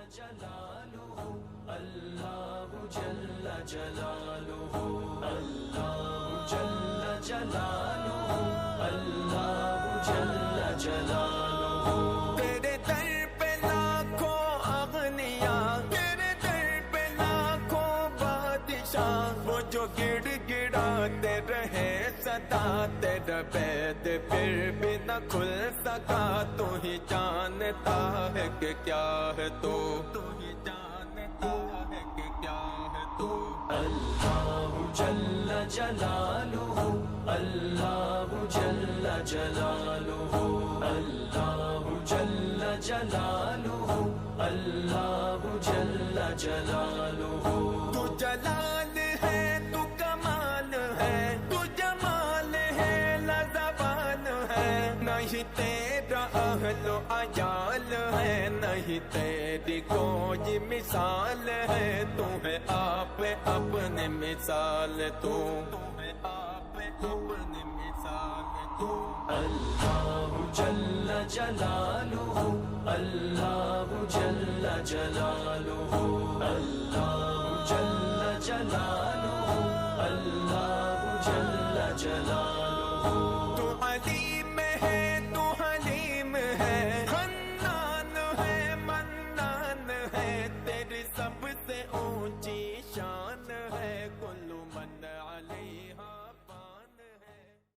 جلالہ اللہ جل جلالہ اللہ جل جلالہ اللہ جل جلالہ تیرے در پہ لاکھوں اغنیاء تیرے در پہ لاکھوں بادشاہ وہ جو گڑ گڑاتے رہے صدا تیرا بیت پھر بھی نہ کھل سکا تو ہی جانتا ہے کہ کیا ہے تو ہی جانتا ہے کہ کیا ہے تو اللہ جل جلالہ اللہ جل جلالہ اللہ جل جلالہ اللہ جل جلالہ تو جلال ہے تو کمال ہے تو جمال ہے لازوال ہے نہیں تیرا اہل و عیال ہے نہیں تیری کوئی مثال ہے تو ہے آپ اپنے مثال تو ہے آپ اپنے مثال تو اللہ جل جلالہ اللہ جل جلالہ اللہ جل جلالہ اللہ جل جلالہ